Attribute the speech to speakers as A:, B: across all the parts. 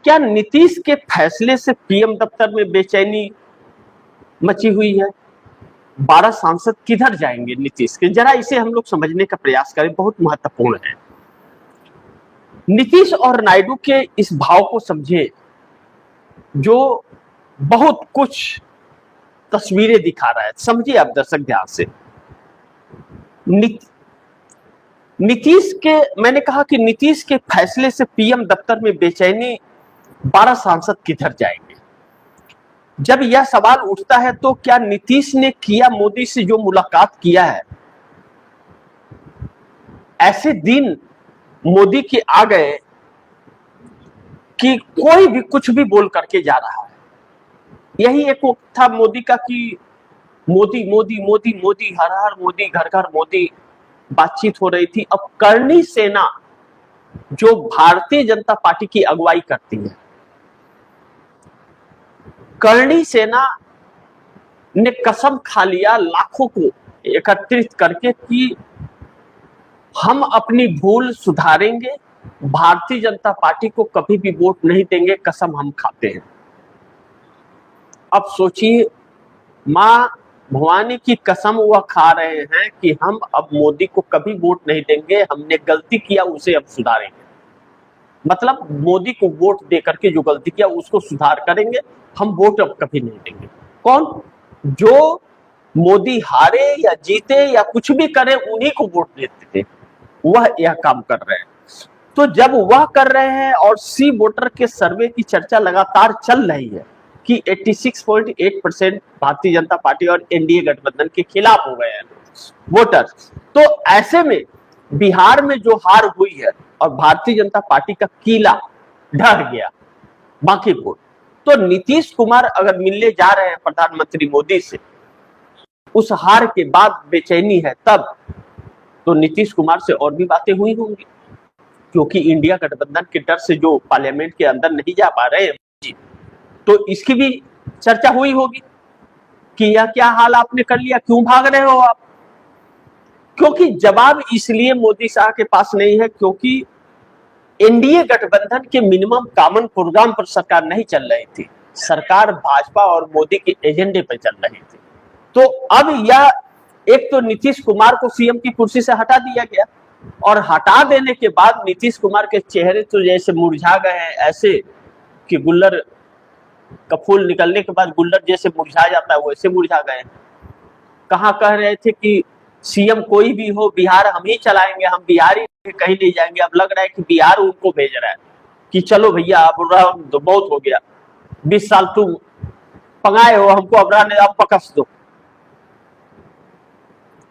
A: क्या नीतीश के फैसले से पीएम दफ्तर में बेचैनी मची हुई है? 12 सांसद किधर जाएंगे नीतीश के? जरा इसे हम लोग समझने का प्रयास करें, बहुत महत्वपूर्ण है। नीतीश और नायडू के इस भाव को समझे जो बहुत कुछ तस्वीरें दिखा रहा है। समझिए आप दर्शक ध्यान से। नीतीश के, मैंने कहा कि नीतीश के फैसले से पीएम दफ्तर में बेचैनी, 12 सांसद किधर जाएंगे? जब यह सवाल उठता है तो क्या नीतीश ने किया मोदी से जो मुलाकात किया है, ऐसे दिन मोदी के आ गए कि कोई भी कुछ भी बोल करके जा रहा है। यही एक वक्त था मोदी का कि मोदी मोदी मोदी मोदी, हर हर मोदी, घर घर मोदी बातचीत हो रही थी। अब करणी सेना जो भारतीय जनता पार्टी की अगुवाई करती है, करणी सेना ने कसम खा लिया लाखों को एकत्रित करके कि हम अपनी भूल सुधारेंगे, भारतीय जनता पार्टी को कभी भी वोट नहीं देंगे, कसम हम खाते हैं। अब सोचिए, मां भवानी की कसम वह खा रहे हैं कि हम अब मोदी को कभी वोट नहीं देंगे, हमने गलती किया उसे अब सुधारेंगे। मतलब मोदी को वोट देकर के जो गलती किया उसको सुधार करेंगे, हम वोट अब कभी नहीं देंगे। कौन? जो मोदी हारे या जीते या कुछ भी करे उन्हीं को वोट देते थे, वह यह काम कर रहे हैं। तो जब वह कर रहे हैं और सी वोटर के सर्वे की चर्चा लगातार चल रही है कि 86.8% भारतीय जनता पार्टी और एनडीए गठबंधन के खिलाफ हो गए हैं वोटर, तो ऐसे में बिहार में जो हार हुई है और भारतीय जनता पार्टी का किला ढह गया बांकीपुर, तो नीतीश कुमार अगर मिलने जा रहे हैं प्रधानमंत्री मोदी से, उस हार के बाद बेचैनी है तब, तो नीतीश कुमार से और भी बातें हुई होंगी, क्योंकि इंडिया गठबंधन के डर से जो पार्लियामेंट के अंदर नहीं जा पा रहे हैं, तो इसकी भी चर्चा हुई होगी कि यह क्या हाल आपने कर लिया, क्यों भाग रहे हो आप? क्योंकि जवाब इसलिए मोदी साहब के पास नहीं है क्योंकि एनडीए गठबंधन के मिनिमम कॉमन प्रोग्राम पर सरकार नहीं चल रही थी, सरकार भाजपा और मोदी के एजेंडे पर चल रही थी। तो अब यह, एक तो नीतीश कुमार को सीएम की कुर्सी से हटा दिया गया, और हटा देने के बाद नीतीश कुमार के चेहरे तो जैसे मुरझा गए हैं, ऐसे कि गुल्लर का फूल निकलने के बाद गुल्लर जैसे मुरझा जाता है वैसे मुरझा गए। कहाँ कह रहे थे कि सीएम कोई भी हो, बिहार हम ही चलाएंगे, हम बिहार ही कहीं नहीं जाएंगे। अब लग रहा है कि बिहार उनको भेज रहा है कि चलो भैया अब तो बहुत हो गया, 20 साल तुम पगाए हो हमको, अब रहने, अब पकस दो।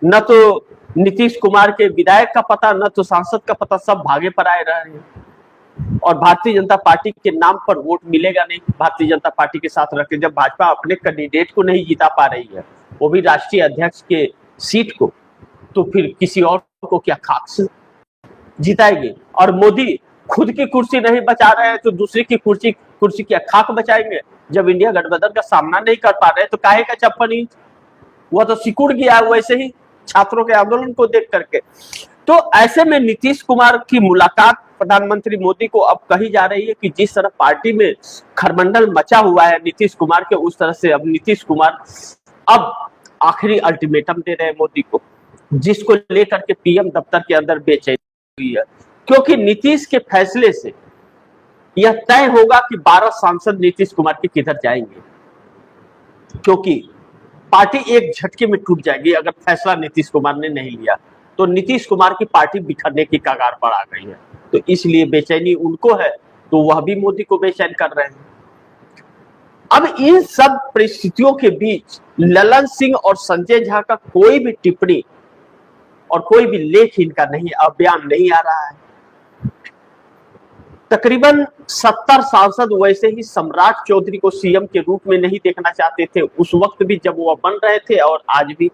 A: न तो नीतीश कुमार के विधायक का पता, न तो सांसद का पता, सब भागे पर आए रहे हैं। और भारतीय जनता पार्टी के नाम पर वोट मिलेगा नहीं भारतीय जनता पार्टी के साथ रख के, जब भाजपा अपने कैंडिडेट को नहीं जिता पा रही है, वो भी राष्ट्रीय अध्यक्ष के सीट को, तो फिर किसी और को क्या खाक से जिताएगी? और मोदी खुद की कुर्सी नहीं बचा रहे हैं तो दूसरे की कुर्सी क्या खाक बचाएंगे? जब इंडिया गठबंधन का सामना नहीं कर पा रहे तो काहे का 56 इंच, वह तो सिकुड़ गया वैसे ही छात्रों के आंदोलन को देख करके। तो ऐसे में नीतीश कुमार की मुलाकात प्रधानमंत्री मोदी को अब कही जा रही है कि जिस तरह पार्टी में खरमंडल मचा हुआ है नीतीश कुमार के, उस तरह से अब नीतीश कुमार अब आखिरी अल्टीमेटम दे रहे हैं मोदी को, जिसको लेकर के पीएम दफ्तर के अंदर बेचैनी हुई है। क्योंकि नीतीश के फैसले से यह तय होगा कि 12 सांसद नीतीश कुमार के किधर जाएंगे, क्योंकि पार्टी एक झटके में टूट जाएगी अगर फैसला नीतीश कुमार ने नहीं लिया। तो नीतीश कुमार की पार्टी बिखरने की कगार पर आ गई है, तो इसलिए बेचैनी उनको है, तो वह भी मोदी को बेचैन कर रहे हैं। अब इन सब परिस्थितियों के बीच ललन सिंह और संजय झा का कोई भी टिप्पणी और कोई भी लेख इनका नहीं, बयान नहीं आ रहा है। तकरीबन 70 सांसद वैसे ही सम्राट चौधरी को सीएम के रूप में नहीं देखना चाहते थे, उस वक्त भी जब वो बन रहे थे और आज भी।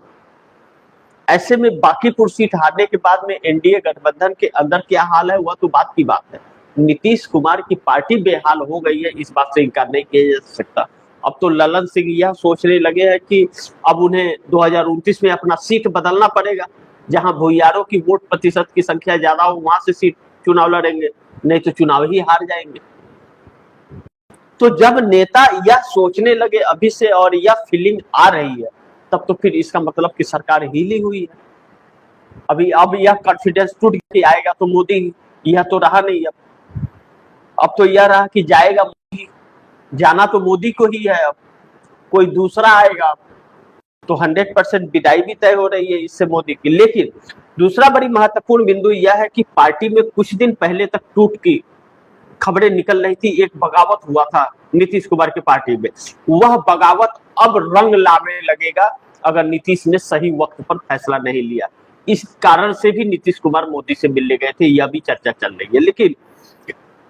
A: ऐसे में बांकीपुर सीट हारने के बाद में एनडीए गठबंधन के अंदर क्या हाल है वह तो बात की बात है। नीतीश कुमार की पार्टी बेहाल हो गई है, इस बात से इनकार नहीं किया जा सकता। अब तो ललन सिंह यह सोचने लगे हैं कि अब उन्हें 2029 में अपना सीट बदलना पड़ेगा, जहां भूयारों की वोट प्रतिशत की संख्या ज्यादा हो वहां से सीट चुनाव लड़ेंगे, नहीं तो चुनाव ही हार जाएंगे। तो जब नेता यह सोचने लगे अभी से और यह फीलिंग आ रही है, तब तो फिर इसका मतलब कि सरकार हिली हुई है। अभी अब यह कॉन्फिडेंस टूट के आएगा तो मोदी, यह तो रहा नहीं। अब तो यह रहा कि जाएगा मोदी, जाना तो मोदी को ही है, अब कोई दूसरा आएगा तो 100% विदाई भी तय हो रही है इससे मोदी की। लेकिन दूसरा बड़ी महत्वपूर्ण बिंदु यह है कि पार्टी में कुछ दिन पहले तक टूट की खबरें निकल रही थी, एक बगावत हुआ था नीतीश कुमार की पार्टी में। वह बगावत अब रंग लाने लगेगा अगर नीतीश ने सही वक्त पर फैसला नहीं लिया। इस कारण से भी नीतीश कुमार मोदी से मिलने गए थे, यह भी चर्चा चल रही है। लेकिन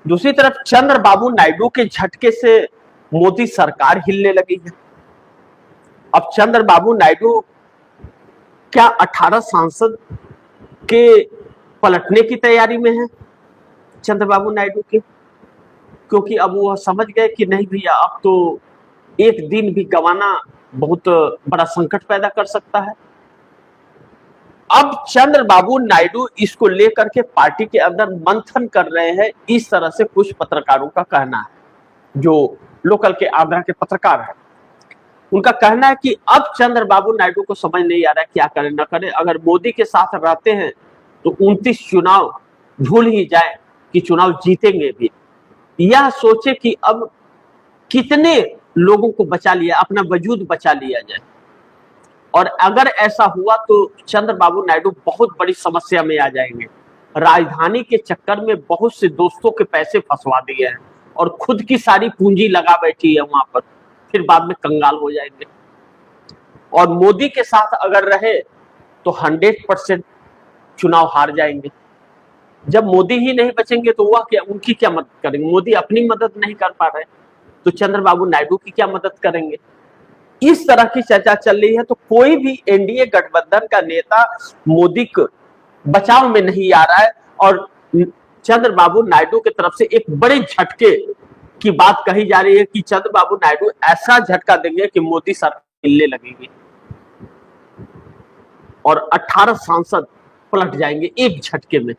A: दूसरी तरफ चंद्रबाबू नायडू के झटके से मोदी सरकार हिलने लगी है। अब चंद्रबाबू नायडू क्या 18 सांसद के पलटने की तैयारी में है चंद्रबाबू नायडू के? क्योंकि अब वह समझ गए कि नहीं भैया, अब तो एक दिन भी गंवाना बहुत बड़ा संकट पैदा कर सकता है। अब चंद्रबाबू नायडू इसको लेकर के पार्टी के अंदर मंथन कर रहे हैं, इस तरह से कुछ पत्रकारों का कहना है, जो लोकल के आंध्र के पत्रकार हैं। उनका कहना है कि अब चंद्रबाबू नायडू को समझ नहीं आ रहा है क्या करें ना करें। अगर मोदी के साथ रहते हैं तो 29 चुनाव भूल ही जाए कि चुनाव जीतेंगे भी। यह सोचे कि अब कितने लोगों को बचा लिया, अपना वजूद बचा लिया जाए। और अगर ऐसा हुआ तो चंद्रबाबू नायडू बहुत बड़ी समस्या में आ जाएंगे। राजधानी के चक्कर में बहुत से दोस्तों के पैसे फंसवा दिए हैं और खुद की सारी पूंजी लगा बैठी है वहां पर, फिर बाद में कंगाल हो जाएंगे। और मोदी के साथ अगर रहे तो 100% चुनाव हार जाएंगे। जब मोदी ही नहीं बचेंगे तो वह क्या, उनकी क्या मदद करेंगे? मोदी अपनी मदद नहीं कर पा रहे तो चंद्रबाबू नायडू की क्या मदद करेंगे? इस तरह की चर्चा चल रही है। तो कोई भी एनडीए गठबंधन का नेता मोदी को बचाव में नहीं आ रहा है और चंद्रबाबू नायडू की तरफ से एक बड़े झटके की बात कही जा रही है कि चंद्रबाबू नायडू ऐसा झटका देंगे कि मोदी सरकार हिलने लगेगी और 18 सांसद पलट जाएंगे एक झटके में।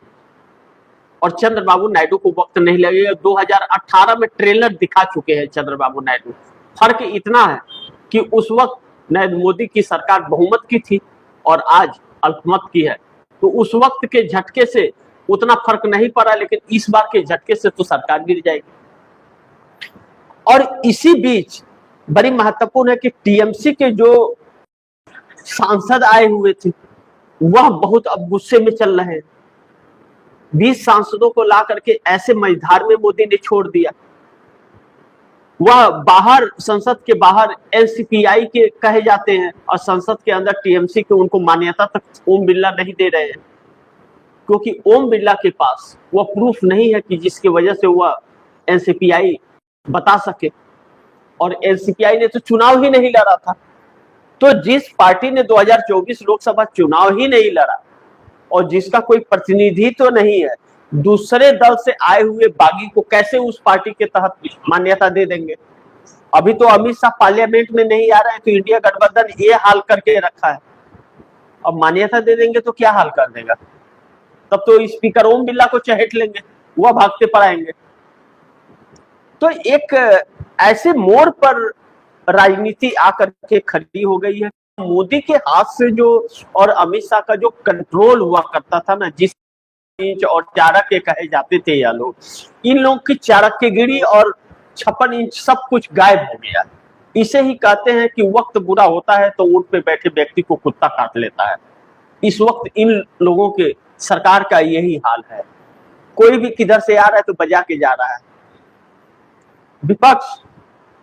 A: और चंद्रबाबू नायडू को वक्त नहीं लगेगा। 2018 में ट्रेलर दिखा चुके हैं चंद्रबाबू नायडू। फर्क इतना है कि उस वक्त नरेंद्र मोदी की सरकार बहुमत की थी और आज अल्पमत की है, तो उस वक्त के झटके से उतना फर्क नहीं पड़ा, लेकिन इस बार के झटके से तो सरकार गिर जाएगी। और इसी बीच बड़ी महत्वपूर्ण है कि टीएमसी के जो सांसद आए हुए थे वह बहुत अब गुस्से में चल रहे हैं। 20 सांसदों को ला करके ऐसे मझधार में मोदी ने छोड़ दिया। वह बाहर, संसद के बाहर एनसीपीआई के कहे जाते हैं और संसद के अंदर टीएमसी के उनको मान्यता तक ओम बिरला नहीं दे रहे हैं, क्योंकि ओम बिरला के पास वह प्रूफ नहीं है कि जिसकी वजह से वह एनसीपीआई बता सके। और एनसीपीआई ने तो चुनाव ही नहीं लड़ा था। तो जिस पार्टी ने 2024 लोकसभा चुनाव ही नहीं लड़ा और जिसका कोई प्रतिनिधि तो नहीं है, दूसरे दल से आए हुए बागी को कैसे उस पार्टी के तहत मान्यता दे देंगे? अभी तो अमित शाह पार्लियामेंट में नहीं आ रहा है तो इंडिया गठबंधन ये हाल करके रखा है, अब मान्यता दे देंगे तो क्या हाल कर देगा? तब तो स्पीकर ओम बिरला को चहेट लेंगे, वह भागते पड़ाएंगे। तो एक ऐसे मोड़ पर राजनीति आकर के खड़ी हो गई है। मोदी के हाथ से जो और अमित शाह का जो कंट्रोल हुआ करता था ना, जिस इंच और चारक के कहे जाते थे या लोग, इन लोग की चारक की गिरी और 56 इंच सब कुछ गायब हो गया। इसे ही कहते हैं कि वक्त बुरा होता है तो ऊंट पे बैठे व्यक्ति को कुत्ता काट लेता है। इस वक्त इन लोगों के सरकार का यही हाल है। कोई भी किधर से आ रहा है तो बजा के जा रहा है। विपक्ष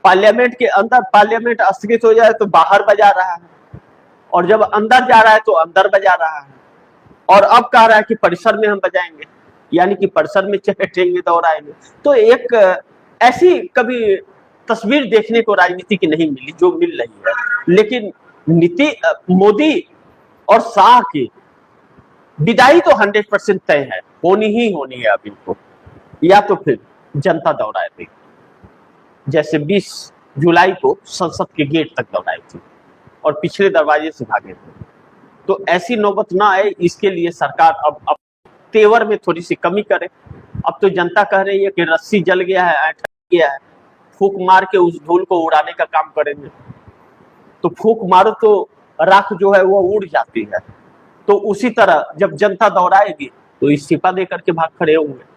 A: पार्लियामेंट के अंदर, पार्लियामेंट स्थगित हो जाए तो बाहर बजा रहा है, और जब अंदर जा रहा है तो अंदर बजा रहा है, और अब कह रहा है कि परिसर में हम बजाएंगे, यानी कि परिसर में चहेटेंगे, दौड़ाएंगे। तो एक ऐसी कभी तस्वीर देखने को राजनीति की नहीं मिली जो मिल रही है। लेकिन मोदी और शाह की विदाई तो 100% तय है, होनी ही होनी है। अब इनको या तो फिर जनता दौड़ाए थी, जैसे 20 जुलाई को संसद के गेट तक दौड़ाई थी और पिछले दरवाजे से भागे थे। तो ऐसी नौबत ना आए, इसके लिए सरकार अब तेवर में थोड़ी सी कमी करे। अब तो जनता कह रही है कि रस्सी जल गया है, ऐंठ गया है, फूंक मार के उस धूल को उड़ाने का काम करेंगे। तो फूंक मारो तो राख जो है वो उड़ जाती है। तो उसी तरह जब जनता दौड़ाएगी तो इस्तीफा देकर के भाग खड़े होंगे।